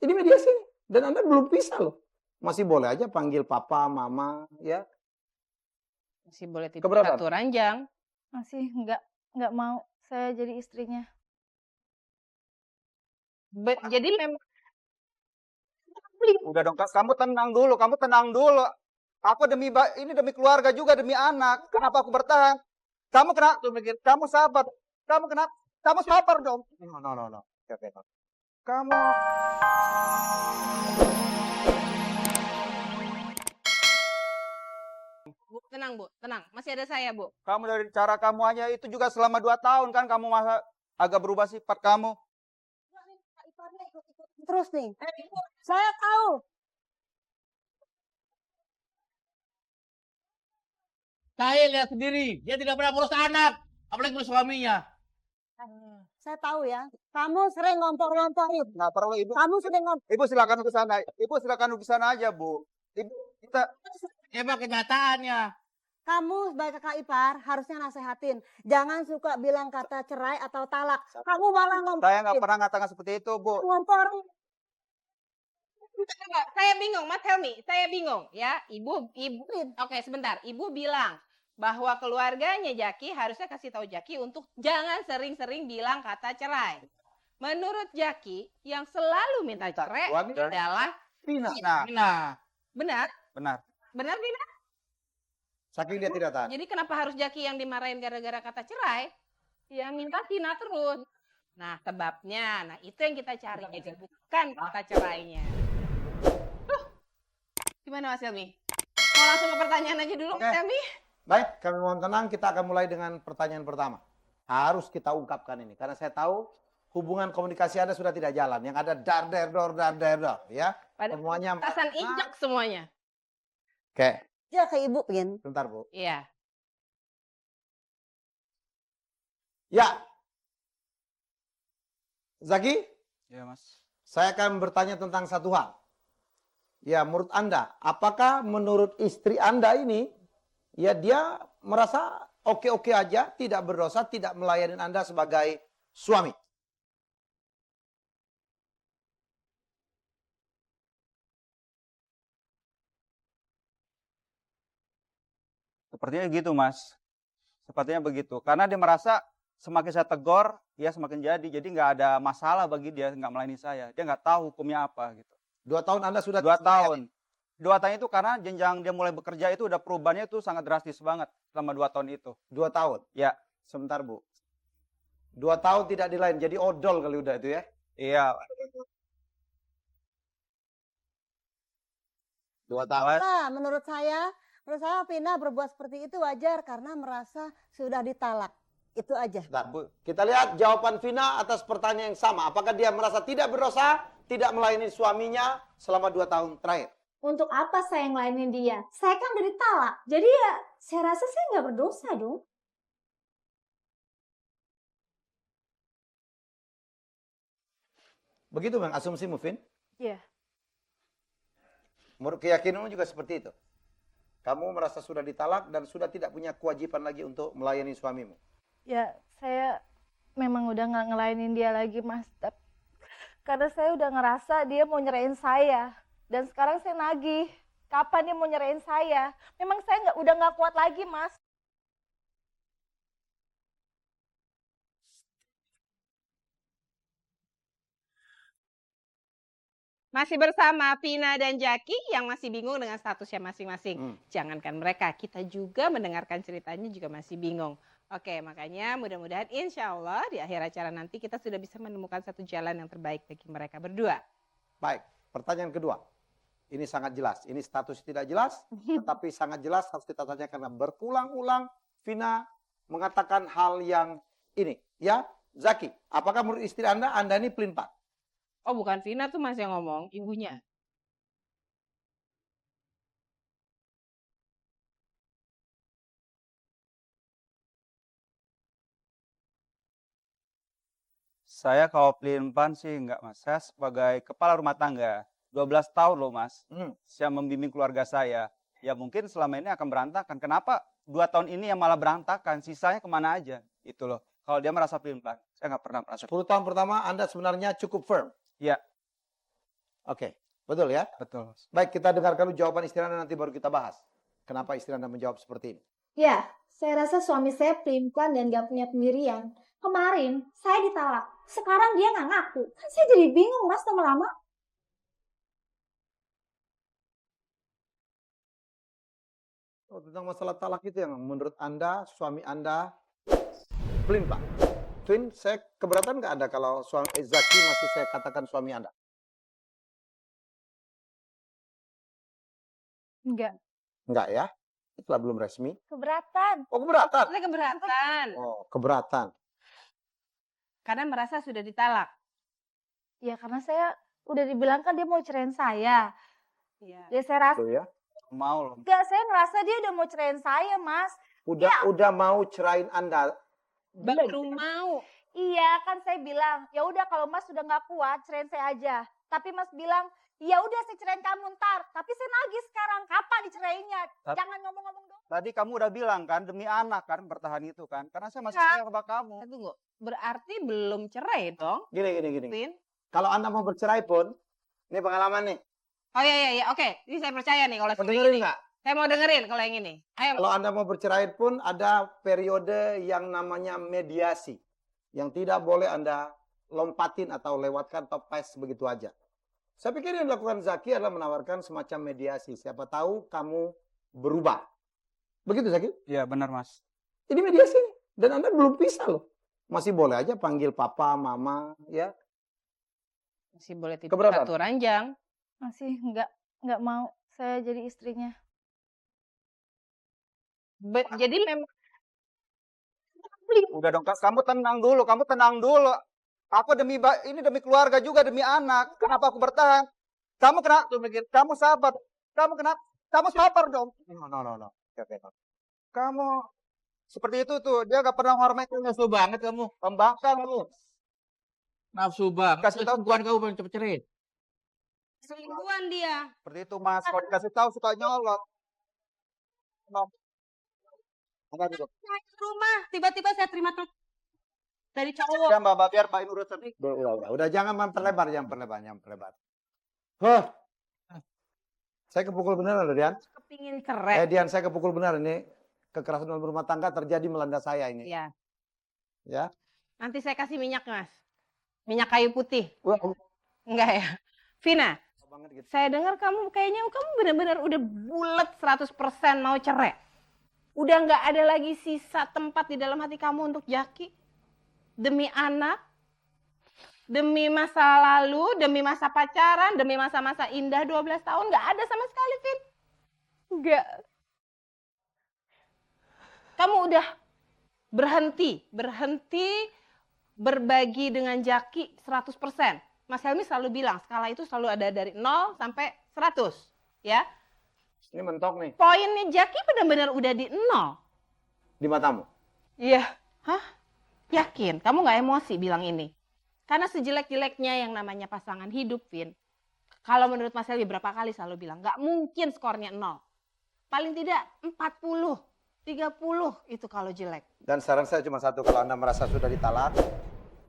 Ini mediasi. Dan Anda belum pisah loh. Masih boleh aja panggil papa, mama, ya. Masih boleh tidur Keberatan? 1 ranjang. Masih nggak mau saya jadi istrinya. Jadi memang Udah dong, kamu tenang dulu, kamu tenang dulu. Aku ini demi keluarga juga, demi anak. Kenapa aku bertahan? Kamu kenapa? Kamu sabar. Kamu kenapa? Kamu sabar dong. No. Oke. Kamu Bu, tenang Bu, tenang. Masih ada saya Bu. kamu dari cara kamu aja itu juga selama 2 tahun kan kamu masa agak berubah sifat kamu. Terus nih. Saya tahu. Saya lihat sendiri, dia tidak pernah ngurus anak, apalagi ngurus suaminya. Saya tahu ya. Kamu sering ngompor-ngomporin. Nggak perlu ibu. Kamu sering ngompor. Ibu silakan ke sana. Ibu silakan ke sana aja, Bu. Ibu kita Emang kenyataannya. Kamu sebagai kakak ipar harusnya nasehatin. Jangan suka bilang kata cerai atau talak. Kamu malah saya nggak ngomporin. pernah ngatakan seperti itu, Bu. Ngomporin. Enggak, saya bingung, Mas Helmi. Saya bingung ya. Ibu, oke sebentar. Ibu bilang bahwa keluarganya Jaki harusnya kasih tahu Jaki untuk jangan sering-sering bilang kata cerai. Menurut Jaki, yang selalu minta cerai Suami adalah Vina. Nah, benar, benar. benar Vina. Saking dia tidak tahan. Jadi kenapa harus Jaki yang dimarahin gara-gara kata cerai? Yang minta Vina terus. Nah sebabnya, nah itu yang kita cari. Jadi bukan kata cerainya. Gimana Mas Helmi? Mau langsung ke pertanyaan aja dulu Oke. Mas Helmi? Baik, kami mohon tenang. Kita akan mulai dengan pertanyaan pertama. Harus kita ungkapkan ini. Karena saya tahu hubungan komunikasi Anda sudah tidak jalan. Yang ada dar, ya. Pada Semuanya. atasan injak semuanya. Oke, Dia ke ibu, Pin. sebentar Bu. Iya. Ya. Zaki, Ya, Mas. saya akan bertanya tentang satu hal. Ya, menurut Anda, apakah menurut istri Anda ini, ya dia merasa oke-oke aja, tidak berdosa, tidak melayani Anda sebagai suami? Sepertinya gitu, Mas. Sepertinya begitu. Karena dia merasa semakin saya tegur, ya semakin jadi. Jadi nggak ada masalah bagi dia nggak melayani saya. Dia nggak tahu hukumnya apa gitu. 2 tahun Anda sudah 2 tahun. 2 tahun itu karena jenjang dia mulai bekerja itu udah perubahannya itu sangat drastis banget selama 2 tahun itu. 2 tahun. Ya, Sebentar Bu. 2 tahun tidak dilayani, jadi odol kali udah itu ya. iya. 2 tahun. Nah, menurut saya Vina berbuat seperti itu wajar karena merasa sudah ditalak. Itu aja. Bentar, Bu. Kita lihat jawaban Vina atas pertanyaan yang sama. Apakah dia merasa tidak berdosa, tidak melayani suaminya selama 2 tahun terakhir? Untuk apa saya ngelainin dia? Saya kan udah ditalak. Jadi ya saya rasa saya nggak berdosa dong. Begitu Bang, asumsimu, Vin? Iya. Menurut keyakinanmu juga seperti itu? Kamu merasa sudah ditalak dan sudah tidak punya kewajiban lagi untuk melayani suamimu? Ya saya memang udah nggak ngelainin dia lagi Mas. Karena saya udah ngerasa dia mau nyerahin saya. Dan sekarang saya nagih. Kapan dia mau nyerahin saya? Memang saya udah nggak kuat lagi Mas. Masih bersama Vina dan Jaki yang masih bingung dengan statusnya masing-masing. Jangankan mereka, kita juga mendengarkan ceritanya juga masih bingung. Oke, makanya mudah-mudahan insya Allah di akhir acara nanti kita sudah bisa menemukan satu jalan yang terbaik bagi mereka berdua. Baik, pertanyaan kedua. Ini sangat jelas. Ini status tidak jelas, tetapi sangat jelas harus kita tanyakan karena berpulang-ulang Vina mengatakan hal yang ini. Ya, Zaki, apakah menurut istri Anda ini pelin-pelan? Oh bukan Vina tuh Mas yang ngomong, ibunya. Saya kalau pelin-pelan sih enggak, Mas. Saya sebagai kepala rumah tangga, 12 tahun loh, Mas. Saya membimbing keluarga saya. Ya mungkin selama ini akan berantakan. Kenapa 2 tahun ini yang malah berantakan? Sisanya kemana aja? Itu loh. Kalau dia merasa pelin-pelan, saya nggak pernah merasa. 10 tahun pertama Anda sebenarnya cukup firm. Ya. Oke, betul ya? Betul. Baik, kita dengarkan dulu jawaban istri Anda, nanti baru kita bahas. Kenapa istri Anda menjawab seperti ini? Ya, saya rasa suami saya pelin-pelan dan gak punya pendirian. Kemarin saya ditalak, sekarang dia nggak ngaku. Kan saya jadi bingung mas lama-lama. Oh, tentang masalah talak itu yang menurut Anda, suami Anda pelin Pak. Twin, saya keberatan nggak Anda kalau suami Zaki masih saya katakan suami Anda? Enggak. Enggak ya? Itulah belum resmi. Keberatan. Oh, keberatan. Saya keberatan. Oh, keberatan. Karena merasa sudah ditalak. Ya karena saya udah dibilang kan dia mau cerain saya. Iya. Ya saya rasa, Tuh ya. Mau loh. enggak, saya ngerasa dia udah mau cerain saya mas. Udah mau cerain Anda. Baru mau. Iya kan saya bilang, ya udah kalau mas sudah nggak kuat cerain saya aja. Tapi mas bilang, ya udah saya cerain kamu ntar. Tapi saya nagih sekarang, kapan dicerainya? Jangan ngomong-ngomong dong. Tadi kamu udah bilang kan demi anak kan bertahan itu kan. Karena saya masih Kan. sayang sama kamu. Tunggu. Berarti belum cerai dong, Gini. Vin? Kalau Anda mau bercerai pun, ini pengalaman nih. Oh iya. Oke, ini saya percaya nih kalau Mau seperti dengerin ini. nggak? Saya mau dengerin kalau yang ini. Ayo. Kalau Anda mau bercerai pun ada periode yang namanya mediasi. Yang tidak boleh Anda lompatin atau lewatkan atau pass begitu aja. Saya pikir yang dilakukan Zaki adalah menawarkan semacam mediasi. Siapa tahu kamu berubah. Begitu Zaki? Iya benar mas. Ini mediasi. Dan Anda belum pisah loh. Masih boleh aja panggil papa, mama, ya. Masih boleh tidur Keberatan? satu ranjang. Masih nggak mau saya jadi istrinya. Jadi memang Udah dong Kak, kamu tenang dulu. Aku ini demi keluarga juga, demi anak. Kenapa aku bertahan? Kamu kenapa? Kamu sabar. Kamu sabar dong. No. Oke. Kamu seperti itu tuh, dia gak pernah hormat. Nafsu banget kamu. Pembangkang lu. Nafsu banget. Kasih tahu Selingkuhan kamu pengen cepet cerai. selingkuhan dia. Seperti itu mas, kalau dikasih tahu suka nyolot. Apa gitu? Saya ke rumah, tiba-tiba saya terima telepon dari cowok. Ya mbak, biar Pak ini urusan. Udah jangan memperlebar. Huh. Saya kepukul benar loh, Dian. Kepingin cerai. Dian, saya kepukul benar ini. Kekerasan dalam rumah tangga terjadi melanda saya ini. Ya. Ya. Nanti saya kasih minyak, Mas. Minyak kayu putih. Wah, Enggak ya? Vina, banget gitu. saya dengar kamu benar-benar udah bulat 100% mau cerai. Udah nggak ada lagi sisa tempat di dalam hati kamu untuk Jaki. Demi anak, demi masa lalu, demi masa pacaran, demi masa-masa indah 12 tahun, nggak ada sama sekali, Vin. Enggak. Kamu udah berhenti berbagi dengan Jaki 100%. Mas Helmi selalu bilang, skala itu selalu ada dari 0 sampai 100. Ya. Ini mentok nih Poinnya Jaki benar-benar udah di 0. di matamu. Iya. Hah? Yakin? Kamu nggak emosi bilang ini? Karena sejelek-jeleknya yang namanya pasangan hidup, Vin. Kalau menurut Mas Helmi berapa kali selalu bilang, nggak mungkin skornya 0. Paling tidak 40, 30 itu kalau jelek. Dan saran saya cuma satu, kalau Anda merasa sudah ditalak,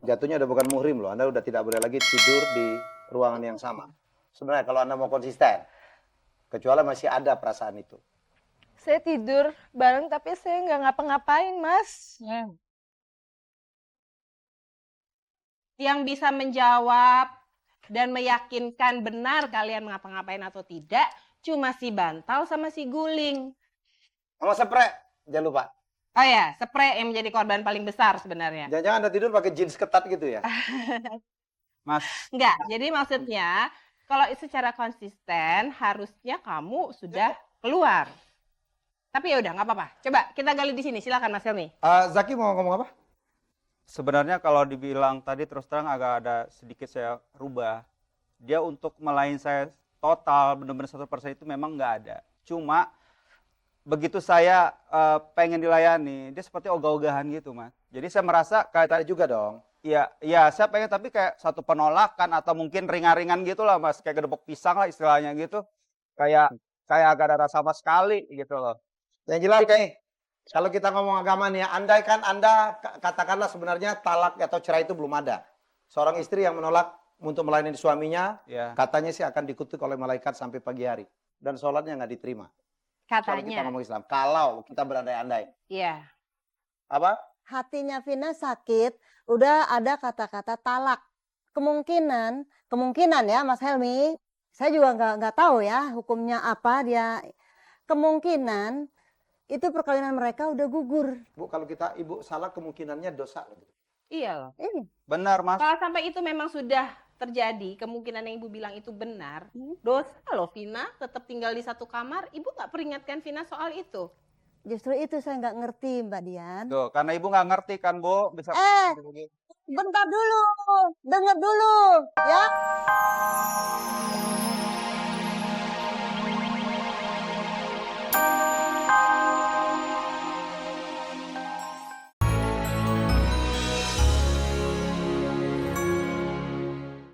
jatuhnya udah bukan muhrim loh. Anda udah tidak boleh lagi tidur di ruangan yang sama. Sebenarnya kalau Anda mau konsisten, kecuali masih ada perasaan itu. Saya tidur bareng tapi saya nggak ngapa-ngapain mas. Yang bisa menjawab dan meyakinkan benar kalian ngapa-ngapain atau tidak, cuma si bantal sama si guling. Sama spray, jangan lupa. Oh ya, spray yang menjadi korban paling besar sebenarnya. Jangan-jangan Anda tidur pakai jeans ketat gitu ya? Mas, Enggak, jadi maksudnya kalau secara konsisten harusnya kamu sudah keluar. Tapi ya udah nggak apa-apa. Coba kita gali di sini. Silakan Mas Helmi. Zaki mau ngomong apa? sebenarnya kalau dibilang tadi terus terang agak ada sedikit saya rubah. Dia untuk melayan saya total benar-benar 100% itu memang nggak ada. Cuma begitu saya pengen dilayani, dia seperti ogah-ogahan gitu, Mas. Jadi saya merasa kayak Tadi juga dong. Iya, saya pengen tapi kayak satu penolakan atau mungkin ringan-ringan gitu lah, Mas. Kayak gedebok pisang lah istilahnya gitu. Kayak agak ada rasa sama sekali gitu loh. Yang jelas kayak kalau kita ngomong agama nih, andai kan Anda katakanlah sebenarnya talak atau cerai itu belum ada. Seorang istri yang menolak untuk melayani suaminya, Ya. katanya sih akan dikutuk oleh malaikat sampai pagi hari. Dan sholatnya nggak diterima. Kalau kita Katanya. ngomong Islam. Kalau kita berandai-andai. Iya. Apa? Hatinya Vina sakit, udah ada kata-kata talak. Kemungkinan ya Mas Helmi, saya juga nggak tahu ya hukumnya apa dia. Kemungkinan itu perkawinan mereka udah gugur. Bu, kalau ibu salah kemungkinannya dosa. Iya loh. Benar, Mas. Kalau sampai itu memang sudah terjadi, kemungkinan yang ibu bilang itu benar, dosa loh Vina, tetap tinggal di satu kamar, ibu nggak peringatkan Vina soal itu. Justru itu saya nggak ngerti Mbak Dian. Tuh, karena ibu nggak ngerti kan, Bu. Bisa Bentar dulu, denger dulu ya.